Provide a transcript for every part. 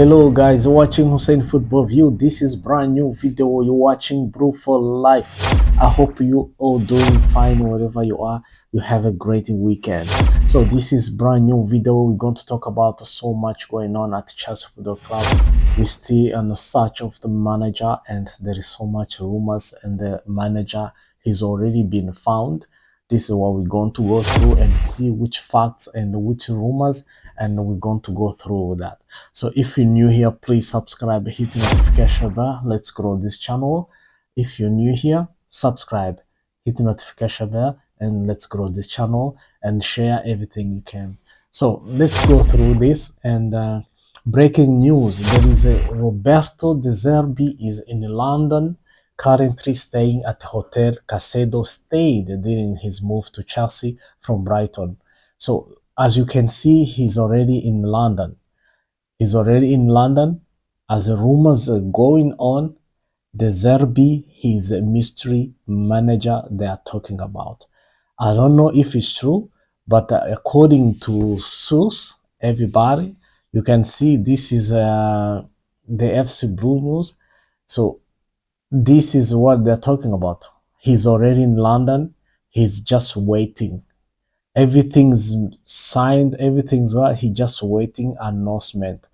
Hello guys, watching Hussein Football View. This is brand new video. You're watching Brew for Life. I hope you all doing fine wherever you are. You have a great weekend. So this is brand new video. We're going to talk about so much going on at Chelsea Football Club. We still on the search of the manager, and there is so much rumors, and the manager has already been found. This is what we're going to go through and see which facts and which rumors, and we're going to go through that. So if you're new here, please subscribe, hit the notification bell. Let's grow this channel. If you're new here, subscribe, hit the notification bell, and let's grow this channel and share everything you can. So let's go through this. And breaking news, there is a Roberto De Zerbi is in London, currently staying at the Hotel Casedo stayed during his move to Chelsea from Brighton. So as you can see, he's already in London. He's already in London. As the rumors are going on, De Zerbi, he's a mystery manager they are talking about. I don't know if it's true, but according to source, everybody, you can see this is the FC Blue News. So this is what they're talking about. He's already in London. He's just waiting. Everything's signed. Everything's right. He's just waiting announcement.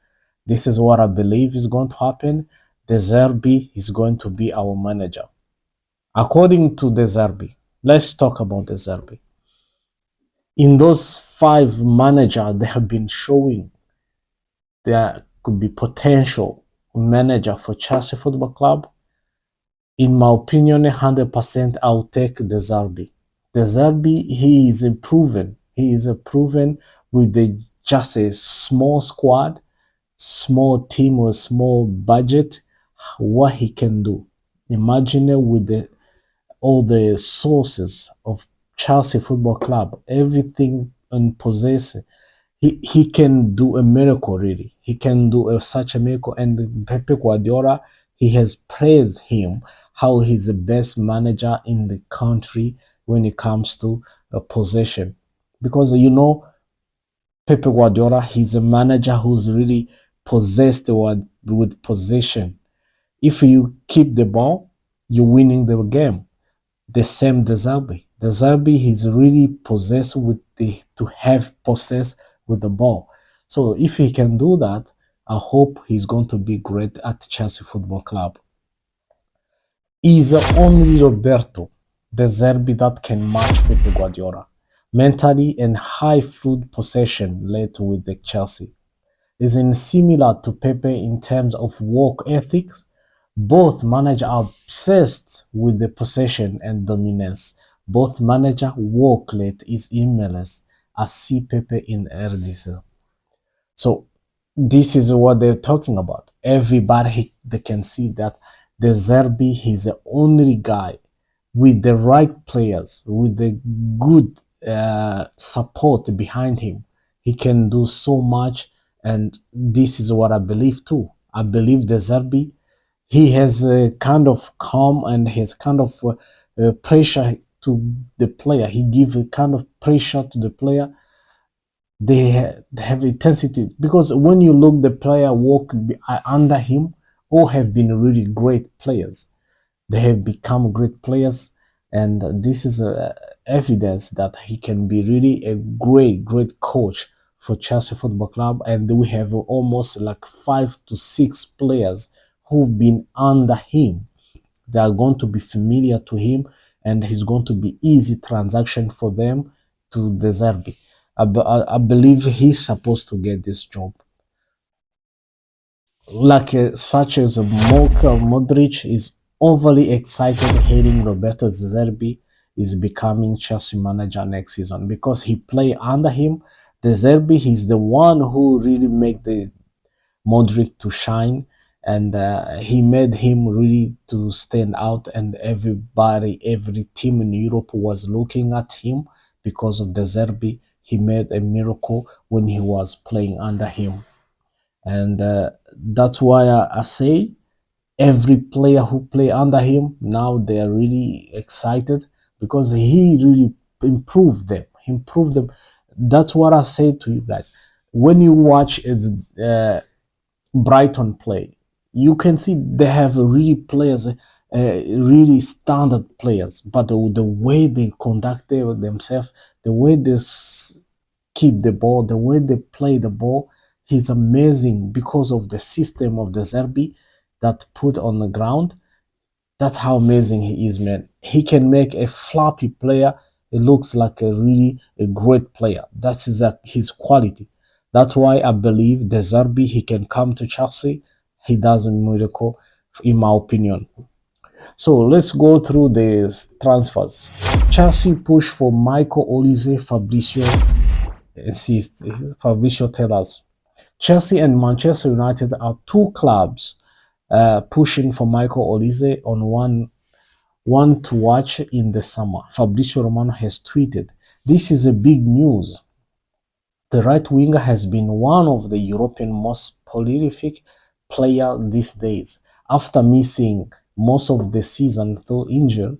This is what I believe is going to happen. De Zerbi is going to be our manager. According to De Zerbi, let's talk about De Zerbi. In those 5 managers they have been showing, there could be potential manager for Chelsea Football Club. In my opinion, 100% I'll take De Zerbi. De Zerbi, he is proven. He is proven with just a small squad, small team or small budget, what he can do. Imagine with all the sources of Chelsea Football Club, everything in possession. He can do a miracle, really. He can do such a miracle. And Pepe Guardiola, he has praised him how he's the best manager in the country when it comes to possession. Because, Pepe Guardiola, he's a manager who's really possessed with possession. If you keep the ball, you're winning the game. The same De Zerbi. De Zerbi, he's really possessed to have possess with the ball. So if he can do that, I hope he's going to be great at Chelsea Football Club. Is only Roberto De Zerbi that can match Pep Guardiola mentally and high fluid possession led with the Chelsea. Is similar to Pepe in terms of work ethics. Both managers are obsessed with the possession and dominance. Both manager work rate is immense, as see Pepe in Eredivisie. So this is what they're talking about. Everybody, they can see that De Zerbi, he's the only guy with the right players, with the good support behind him. He can do so much, and this is what I believe too. I believe De Zerbi, he has a kind of calm and has kind of pressure to the player. He gives a kind of pressure to the player. They have intensity, because when you look the player walk under him, all have been really great players. They have become great players, and this is evidence that he can be really a great coach for Chelsea Football Club. And we have almost like 5 to 6 players who've been under him. They are going to be familiar to him, and he's going to be easy transaction for them to De Zerbi. I believe he's supposed to get this job. Like such as Modric is overly excited hearing Roberto De Zerbi is becoming Chelsea manager next season, because he play under him. De Zerbi, he's the one who really make the Modric to shine, and he made him really to stand out, and every team in Europe was looking at him because of De Zerbi. He made a miracle when he was playing under him. And that's why I say every player who play under him, now they are really excited, because he really improved them. That's what I say to you guys. When you watch Brighton play. You can see they have really players, really standard players, but the way they conduct themselves, the way they keep the ball, the way they play the ball, he's amazing because of the system of the Zerbi that put on the ground. That's how amazing he is, man. He can make a floppy player. It looks like a really a great player. That's his quality. That's why I believe the Zerbi he can come to Chelsea. He does a miracle, in my opinion. So let's go through the transfers. Chelsea push for Michael Olise. Fabrizio insists. Fabrizio tells us Chelsea and Manchester United are two clubs pushing for Michael Olise on one to watch in the summer. Fabrizio Romano has tweeted, "This is a big news. The right winger has been one of the European most prolific player these days. After missing most of the season through injury,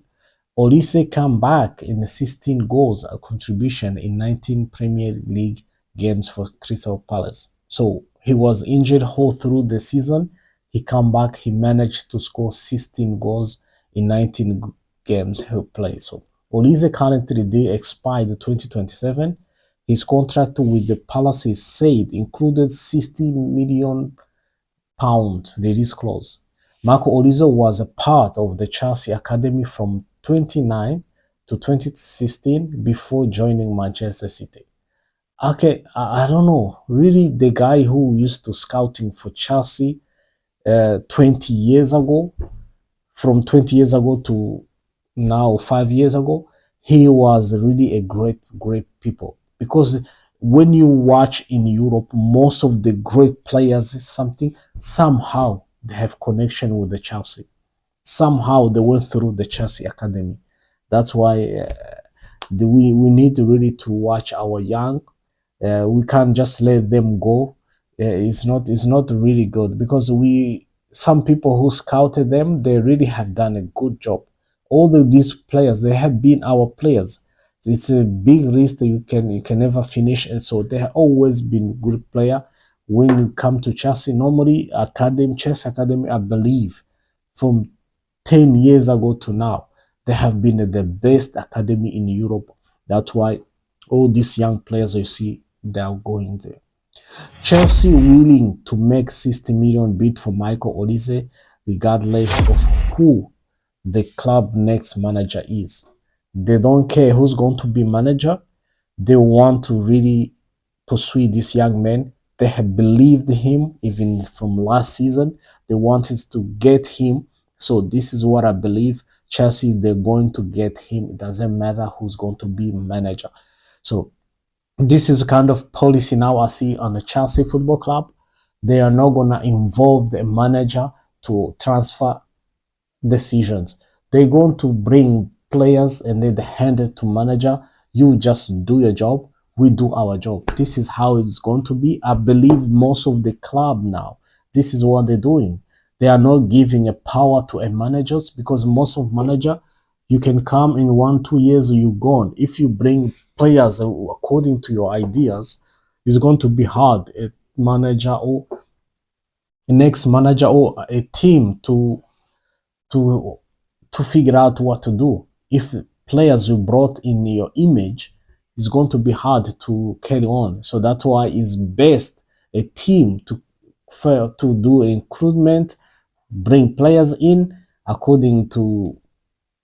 Olise came back in 16 goals, a contribution in 19 Premier League games for Crystal Palace. So he was injured all through the season. He came back. He managed to score 16 goals in 19 games he played. So Olise currently they expired 2027. His contract with the Palace is said included 60 million pound release clause. Marco Olise was a part of the Chelsea academy from 29 to 2016 before joining Manchester City. Okay, I don't know. Really, the guy who used to scouting for Chelsea 20 years ago, from 20 years ago to now 5 years ago, he was really a great people. Because when you watch in Europe, most of the great players, something somehow they have connection with the Chelsea. Somehow they went through the Chelsea academy. That's why we need to really to watch our young. We can't just let them go. It's not really good because we some people who scouted them they really have done a good job. All of these players they have been our players. It's a big risk that you can never finish, and so they have always been good player. When you come to Chelsea, normally Chelsea Academy, I believe, from 10 years ago to now, they have been the best academy in Europe. That's why all these young players you see, they are going there. Chelsea willing to make 60 million bid for Michael Olise, regardless of who the club next manager is. They don't care who's going to be manager. They want to really persuade this young man. They have believed him even from last season. They wanted to get him. So this is what I believe. Chelsea, they're going to get him. It doesn't matter who's going to be manager. So this is kind of policy now I see on the Chelsea Football Club. They are not going to involve the manager to transfer decisions. They're going to bring players and then they hand it to manager. You just do your job. We do our job. This is how it's going to be. I believe most of the club now, this is what they're doing. They are not giving a power to a managers because most of manager, you can come in 1 2 years, you're gone. If you bring players according to your ideas, it's going to be hard. A manager or a next manager or a team to to figure out what to do. If players you brought in your image, it's going to be hard to carry on. So that's why it's best a team to do recruitment, bring players in according to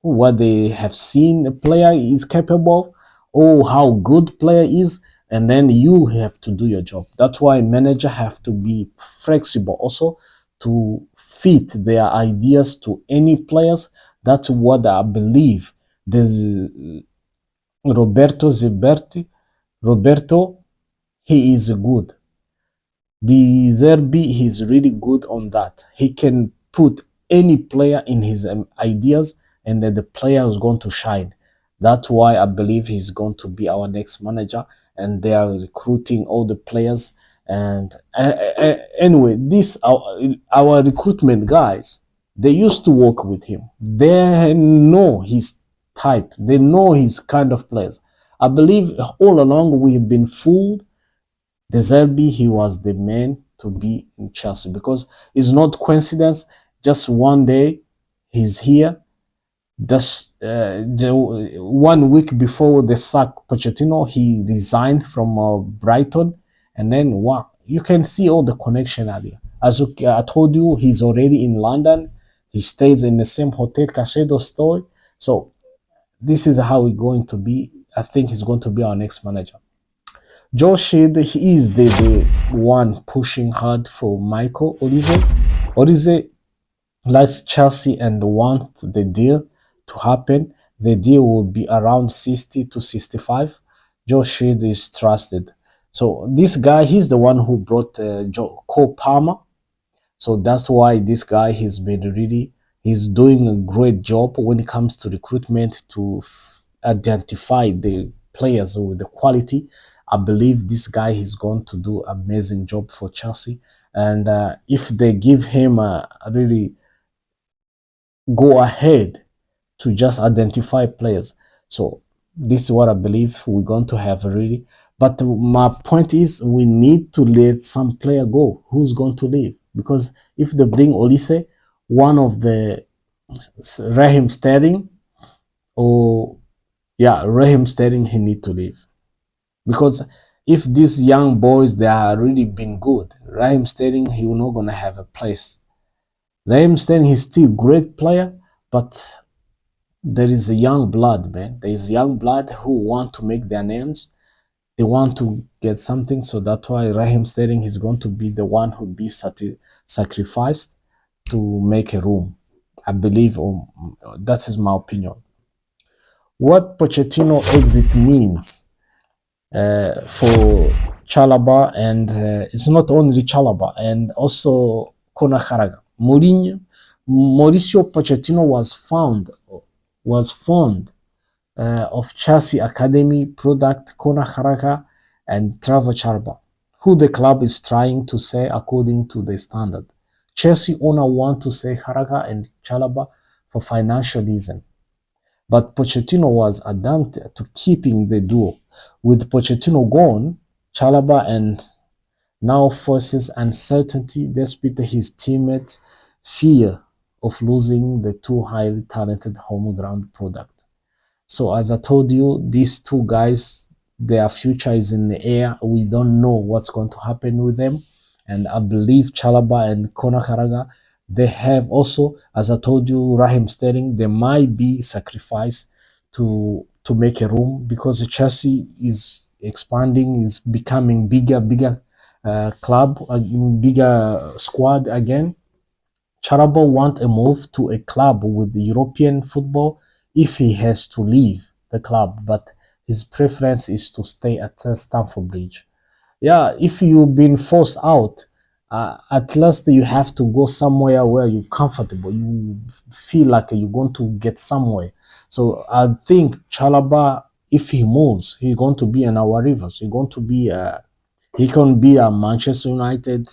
what they have seen a player is capable of or how good player is, and then you have to do your job. That's why manager have to be flexible also to fit their ideas to any players. That's what I believe. There's Roberto Ziberti. Roberto, he is good. The Zerbi, he's really good on that. He can put any player in his ideas, and then the player is going to shine. That's why I believe he's going to be our next manager, and they are recruiting all the players. And anyway, this our recruitment guys, they used to work with him. They know his type. They know his kind of players. I believe all along we've been fooled. The Zerbi, he was the man. to be in Chelsea because it's not coincidence. Just one day he's here. Just the 1 week before the sack Pochettino, he resigned from Brighton, and then wow, you can see all the connection out there. As I told you, he's already in London. He stays in the same hotel, Casedo story. So this is how it's going to be. I think he's going to be our next manager. Joe Shade, he is the one pushing hard for Michael Olise. Olise likes Chelsea and want the deal to happen. The deal will be around 60 to 65. Joe Shade is trusted. So this guy, he's the one who brought Cole Palmer. So that's why this guy has been really, he's doing a great job when it comes to recruitment to identify the players with the quality. I believe this guy is going to do an amazing job for Chelsea. And if they give him a really go ahead to just identify players. So this is what I believe we're going to have really. But my point is we need to let some player go. Who's going to leave? Because if they bring Olise, one of the Raheem Sterling or yeah, Raheem Sterling, he need to leave. Because if these young boys they are really been good, Raheem Sterling he will not gonna have a place. Raheem Sterling he's still great player, but there is a young blood, man. There is young blood who want to make their names. They want to get something. So that's why Raheem Sterling is going to be the one who be sacrificed to make a room. I believe that is my opinion. What Pochettino exit means for Chalaba, and it's not only Chalaba, and also Konacharaga. Mauricio Pochettino was fond of Chelsea Academy product Kona Haraka and Trevor Charba, who the club is trying to say according to the standard. Chelsea owner want to say Haraka and Chalaba for financial reason. But Pochettino was adapted to keeping the duo. With Pochettino gone, Chalaba and now forces uncertainty despite his teammates' fear of losing the two highly talented home ground product. So as I told you, these two guys, their future is in the air. We don't know what's going to happen with them. And I believe Chalaba and Konakaraga, they have also, as I told you, Raheem Sterling, they might be sacrificed to make a room because Chelsea is expanding, is becoming bigger club, a bigger squad again. Charabo want a move to a club with European football if he has to leave the club, but his preference is to stay at Stamford Bridge. Yeah, if you've been forced out, at least you have to go somewhere where you're comfortable. You feel like you're going to get somewhere. So I think Chalaba, if he moves, he's going to be in our rivers. He's going to be, he can be a Manchester United.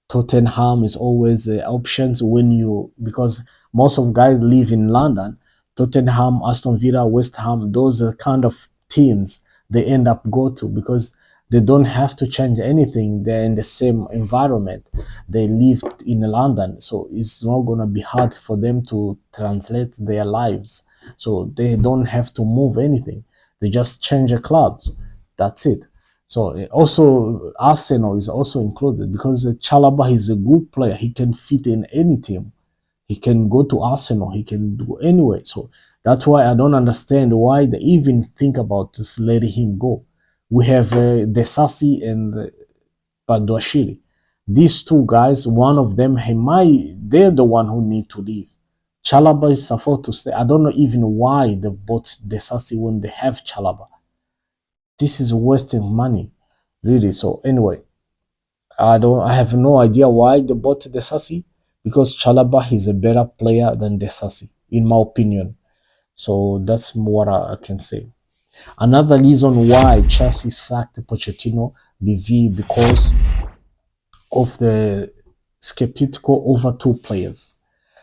Tottenham is always options when you because most of guys live in London. Tottenham, Aston Villa, West Ham, those are kind of teams they end up go to because they don't have to change anything. They're in the same environment. They live in London, so it's not gonna be hard for them to translate their lives. So they don't have to move anything. They just change a clubs. That's it. So also Arsenal is also included because Chalaba is a good player. He can fit in any team. He can go to Arsenal. He can do anyway. So that's why I don't understand why they even think about just letting him go. We have Desasi and Baduashili. These two guys, one of them, they're the one who need to leave. Chalaba is supposed to stay. I don't know even why they bought Desasi when they have Chalaba. This is wasting money, really. So anyway, I have no idea why they bought Desasi because Chalaba is a better player than Desasi, in my opinion. So that's what I can say. Another reason why Chelsea sacked Pochettino because of the skeptical over two players.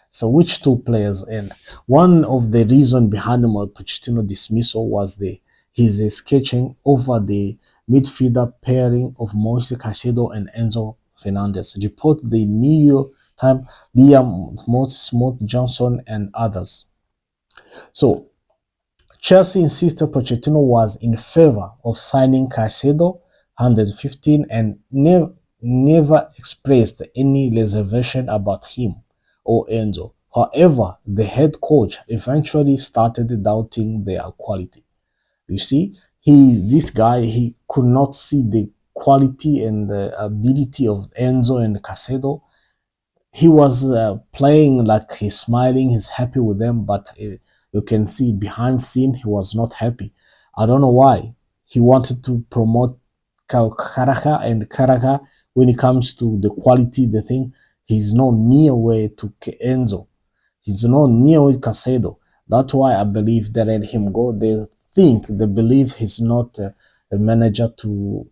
So which two players? And one of the reason behind the Pochettino dismissal was his sketching over the midfielder pairing of Moise Caicedo and Enzo Fernandez, report the New York Times, Liam Smith Johnson, and others. So Chelsea insisted Pochettino was in favor of signing Caicedo, 115, and never expressed any reservation about him or Enzo. However, the head coach eventually started doubting their quality. You see, this guy, he could not see the quality and the ability of Enzo and Caicedo. He was playing like he's smiling, he's happy with them, but you can see behind scene he was not happy. I don't know why. He wanted to promote Karaka, and Karaka, when it comes to the quality, the thing, he's no near way to Enzo. He's no near with Casedo. That's why I believe they let him go. They believe he's not a manager to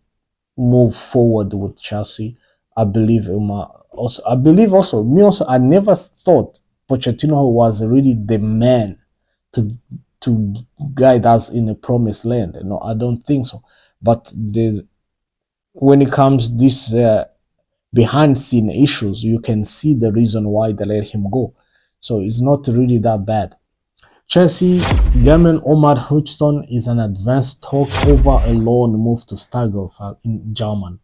move forward with Chelsea. I believe also. I believe also me also. I never thought Pochettino was really the man to to guide us in the promised land. No, I don't think so. But there's when it comes this behind scene issues, you can see the reason why they let him go. So it's not really that bad. Chelsea German Omar Hutchinson is an advanced talk over a loan move to Stuttgart in Germany.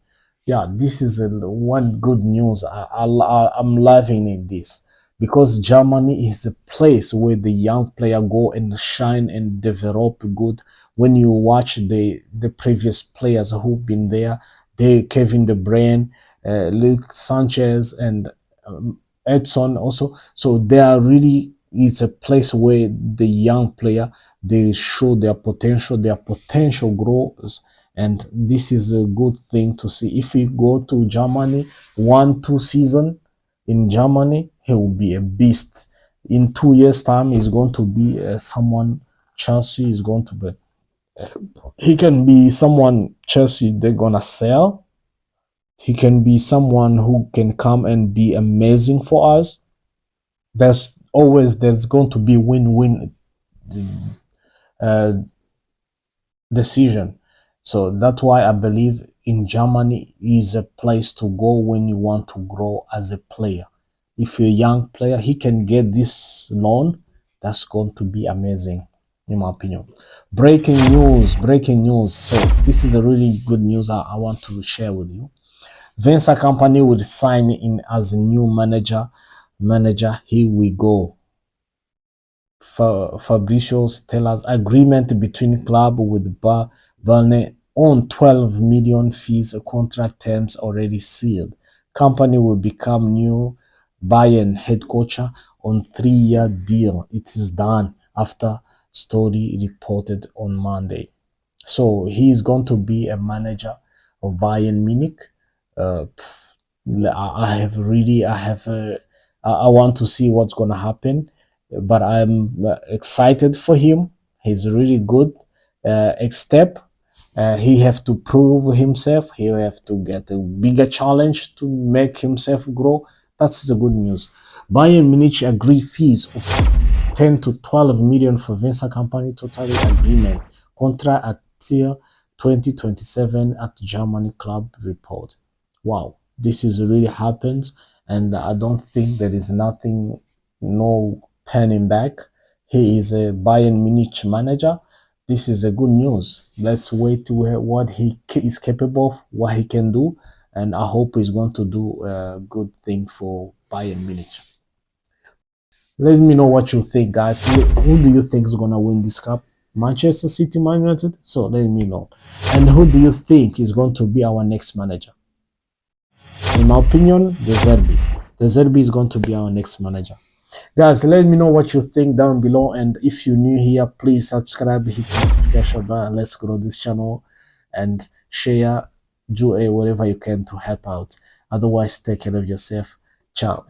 Yeah, this is one good news. I'm loving in this because Germany is a place where the young player go and shine and develop good. When you watch the previous players who've been there, they Kevin De Bruyne, Luke Sanchez, and Edson also. So they are really it's a place where the young player they show their potential grows, and this is a good thing to see. If we go to Germany 1 2 season in Germany, he will be a beast. In 2 years time he's going to be someone Chelsea is going to be. He can be someone Chelsea they're gonna sell. He can be someone who can come and be amazing for us. There's going to be win-win uh, decision. So that's why I believe in Germany is a place to go when you want to grow as a player. If you're a young player, he can get this loan. That's going to be amazing, in my opinion. Breaking news, breaking news. So this is a really good news I want to share with you. Vincent Kompany will sign in as a new manager. Here we go. Fabrizio Stella's agreement between club with Burnley on 12 million fees contract terms already sealed. Kompany will become new Bayern head coach on 3-year deal. It is done after story reported on Monday. So he's going to be a manager of Bayern Munich. Uh, I have really, I want to see what's going to happen, but I'm excited for him. He's really good. Step, he have to prove himself. He have to get a bigger challenge to make himself grow. That's the good news. Bayern Munich agree fees of 10 to 12 million for Vincent Kompany total agreement contract until 2027 at Germany club report. Wow, this is really happens, and I don't think there is nothing, no turning back. He is a Bayern Munich manager. This is a good news. Let's wait to hear what he is capable of, what he can do, and I hope he's going to do a good thing for Bayern Munich. Let me know what you think, guys. Who do you think is gonna win this cup? Manchester City, Man United? So let me know. And who do you think is going to be our next manager? In my opinion, the Zerbi. The Zerbi is going to be our next manager. Guys, let me know what you think down below. And if you're new here, please subscribe, hit the notification bell. Let's grow this channel and share, do whatever you can to help out. Otherwise, take care of yourself. Ciao.